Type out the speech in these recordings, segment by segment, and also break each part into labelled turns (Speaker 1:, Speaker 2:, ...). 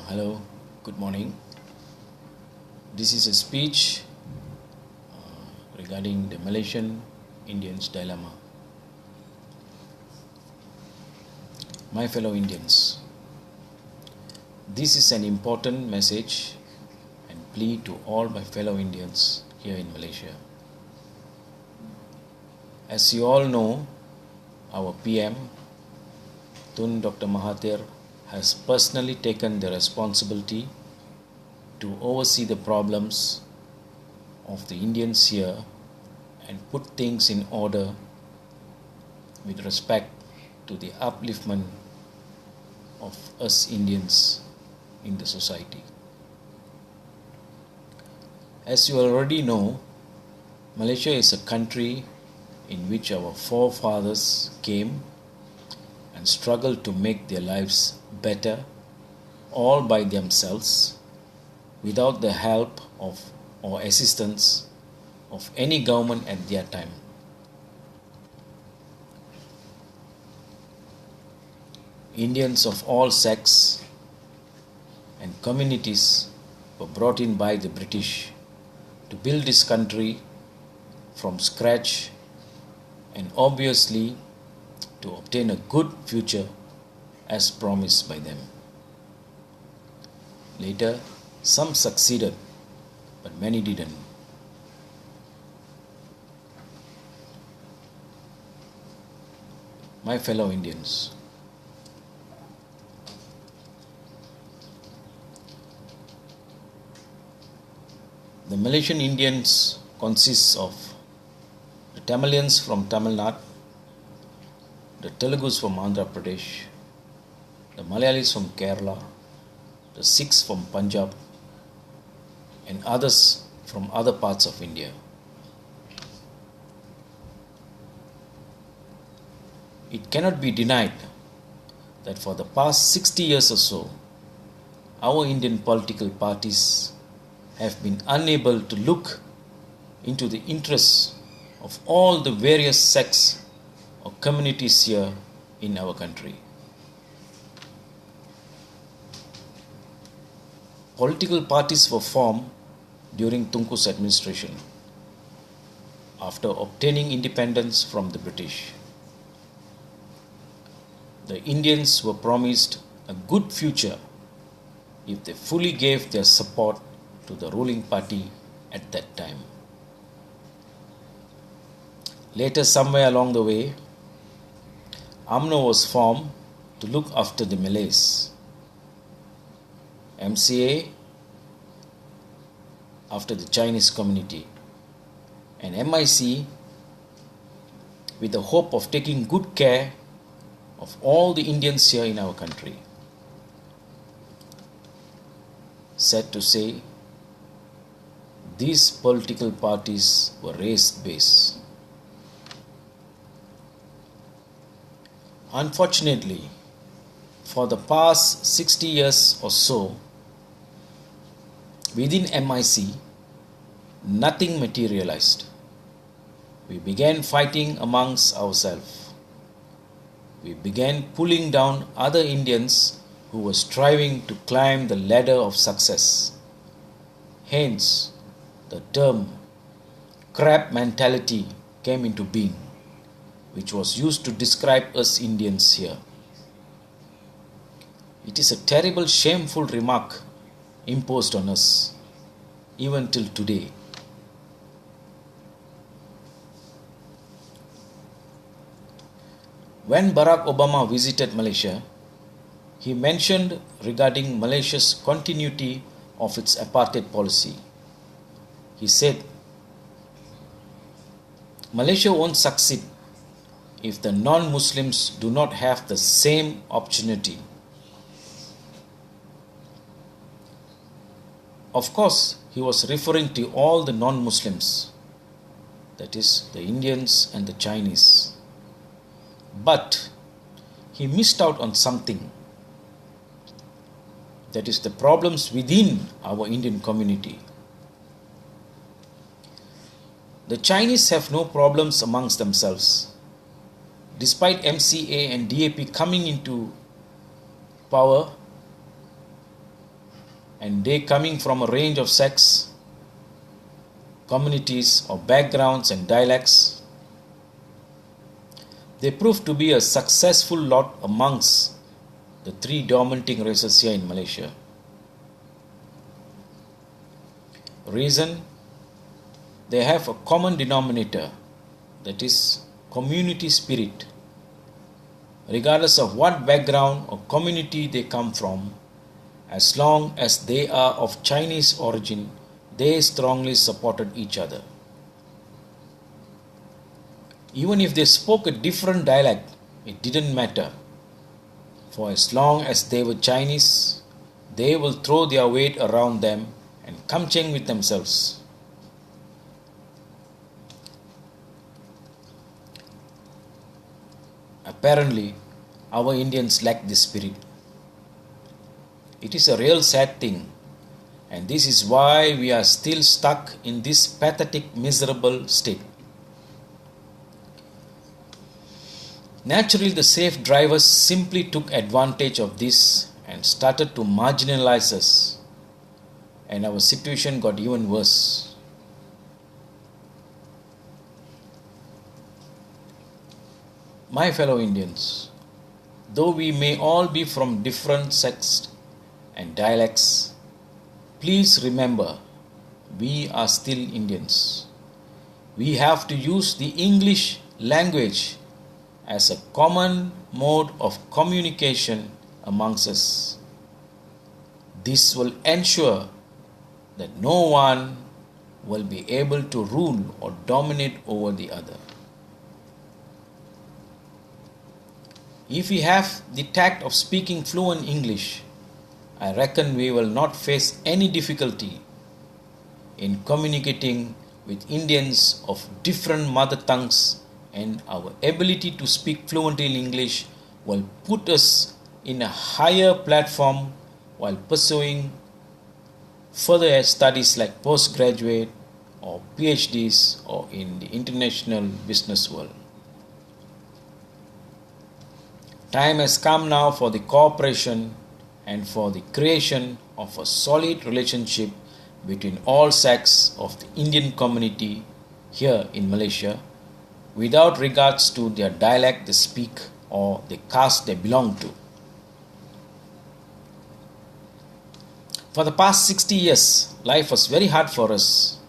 Speaker 1: Hello, good morning. This is a speech regarding the Malaysian Indians' dilemma. My fellow Indians, this is an important message and plea to all my fellow Indians here in Malaysia. As you all know, our PM, Tun Dr. Mahathir, has personally taken the responsibility to oversee the problems of the Indians here and put things in order with respect to the upliftment of us Indians in the society. As you already know, Malaysia is a country in which our forefathers came and struggled to make their lives better all by themselves without the help of or assistance of any government at their time. Indians of all sects and communities were brought in by the British to build this country from scratch and obviously to obtain a good future as promised by them. Later, some succeeded, but many didn't. My fellow Indians, the Malaysian Indians consists of the Tamilians from Tamil Nadu, the Telugus from Andhra Pradesh, the Malayalis from Kerala, the Sikhs from Punjab, and others from other parts of India. It cannot be denied that for the past 60 years or so, our Indian political parties have been unable to look into the interests of all the various sects or communities here in our country. Political parties were formed during Tunku's administration after obtaining independence from the British. The Indians were promised a good future if they fully gave their support to the ruling party at that time. Later, somewhere along the way, UMNO was formed to look after the Malays, MCA after the Chinese community, and MIC with the hope of taking good care of all the Indians here in our country. Sad to say, these political parties were race-based. Unfortunately, for the past 60 years or so, within MIC, nothing materialized. We began fighting amongst ourselves. We began pulling down other Indians who were striving to climb the ladder of success. Hence, the term crab mentality came into being, which was used to describe us Indians here. It is a terrible, shameful remark imposed on us, even till today. When Barack Obama visited Malaysia, he mentioned regarding Malaysia's continuity of its apartheid policy. He said, Malaysia won't succeed if the non-Muslims do not have the same opportunity. Of course, he was referring to all the non-Muslims, that is, the Indians and the Chinese. But he missed out on something, that is, the problems within our Indian community. The Chinese have no problems amongst themselves. Despite MCA and DAP coming into power, and they coming from a range of sects, communities or backgrounds and dialects, they proved to be a successful lot amongst the three dominating races here in Malaysia. Reason? They have a common denominator, that is community spirit. Regardless of what background or community they come from, as long as they are of Chinese origin, they strongly supported each other. Even if they spoke a different dialect, it didn't matter. For as long as they were Chinese, they will throw their weight around them and come cheng with themselves. Apparently, our Indians lack this spirit. It is a real sad thing, and this is why we are still stuck in this pathetic, miserable state. Naturally, the safe drivers simply took advantage of this and started to marginalize us, and our situation got even worse. My fellow Indians, though we may all be from different sects and dialects, please remember, we are still Indians. We have to use the English language as a common mode of communication amongst us. This will ensure that no one will be able to rule or dominate over the other. If we have the tact of speaking fluent English, I reckon we will not face any difficulty in communicating with Indians of different mother tongues, and our ability to speak fluently in English will put us in a higher platform while pursuing further studies like postgraduate or PhDs or in the international business world. Time has come now for the cooperation and for the creation of a solid relationship between all sects of the Indian community here in Malaysia, without regards to their dialect they speak or the caste they belong to. For the past 60 years, life was very hard for us.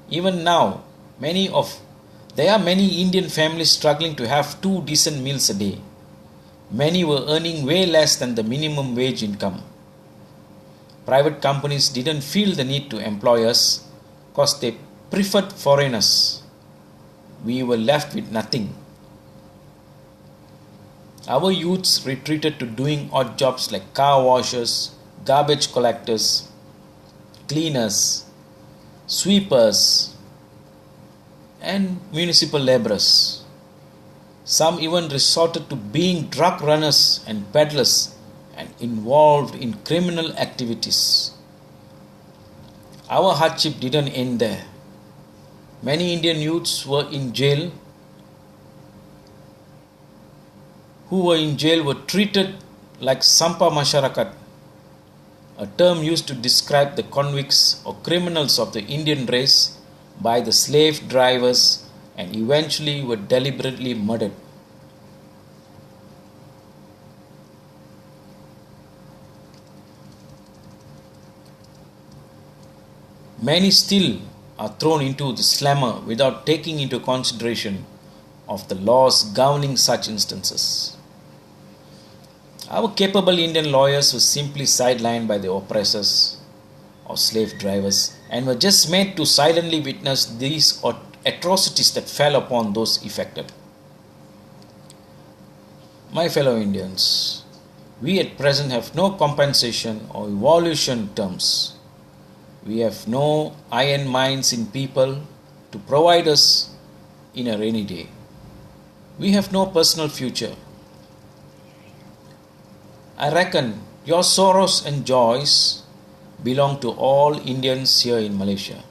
Speaker 1: Even now, there are many Indian families struggling to have 2 decent meals a day. Many were earning way less than the minimum wage income. Private companies didn't feel the need to employ us because they preferred foreigners. We were left with nothing. Our youths retreated to doing odd jobs like car washers, garbage collectors, cleaners, sweepers, and municipal laborers. Some even resorted to being drug runners and peddlers and involved in criminal activities. Our hardship didn't end there. Many Indian youths who were in jail were treated like Sampa Masyarakat, a term used to describe the convicts or criminals of the Indian race by the slave drivers, and eventually were deliberately murdered. Many still are thrown into the slammer without taking into consideration of the laws governing such instances. Our capable Indian lawyers were simply sidelined by the oppressors or slave drivers and were just made to silently witness these atrocities that fell upon those affected. My fellow Indians, we at present have no compensation or evolution terms. We have no iron minds in people to provide us in a rainy day. We have no personal future. I reckon your sorrows and joys belong to all Indians here in Malaysia.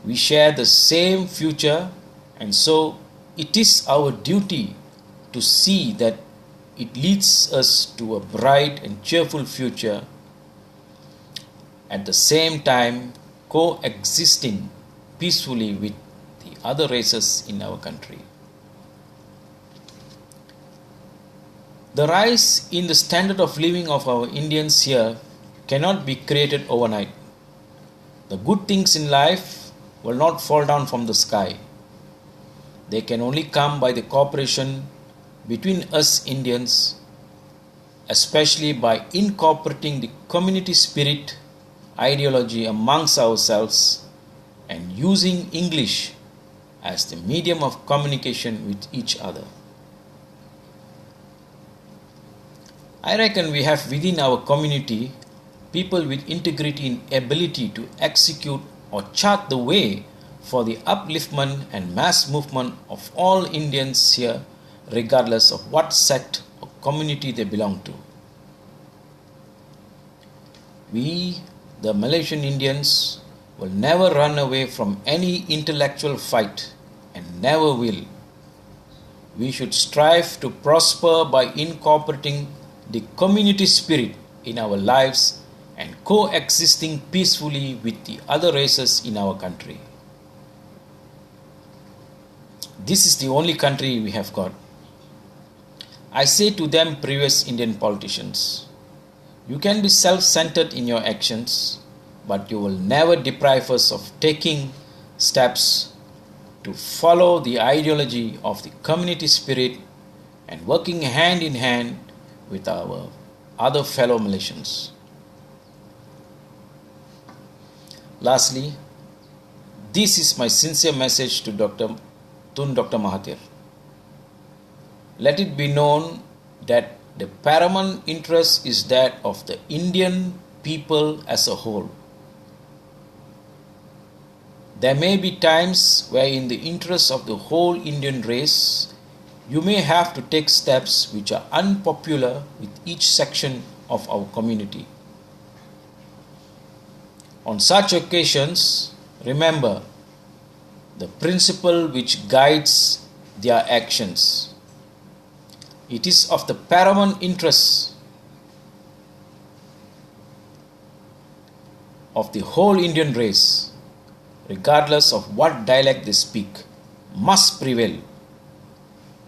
Speaker 1: We share the same future, and so it is our duty to see that it leads us to a bright and cheerful future at the same time coexisting peacefully with the other races in our country. The rise in the standard of living of our Indians here cannot be created overnight. The good things in life will not fall down from the sky. They can only come by the cooperation between us Indians, especially by incorporating the community spirit ideology amongst ourselves and using English as the medium of communication with each other. I reckon we have within our community people with integrity in ability to execute or chart the way for the upliftment and mass movement of all Indians here, regardless of what sect or community they belong to. We, the Malaysian Indians, will never run away from any intellectual fight and never will. We should strive to prosper by incorporating the community spirit in our lives and coexisting peacefully with the other races in our country. This is the only country we have got. I say to them, previous Indian politicians, you can be self-centered in your actions, but you will never deprive us of taking steps to follow the ideology of the community spirit and working hand in hand with our other fellow Malaysians. Lastly, this is my sincere message to Dr. Mahathir. Let it be known that the paramount interest is that of the Indian people as a whole. There may be times where in the interest of the whole Indian race, you may have to take steps which are unpopular with each section of our community. On such occasions, remember the principle which guides their actions. It is of the paramount interest of the whole Indian race, regardless of what dialect they speak, must prevail.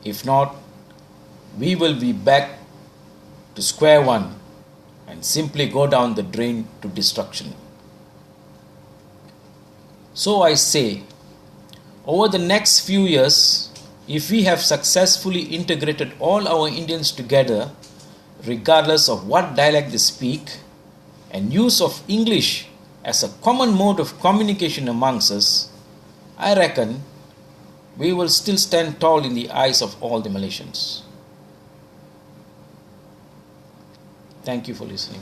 Speaker 1: If not, we will be back to square one and simply go down the drain to destruction. So I say, over the next few years, if we have successfully integrated all our Indians together, regardless of what dialect they speak, and use of English as a common mode of communication amongst us, I reckon we will still stand tall in the eyes of all the Malaysians. Thank you for listening.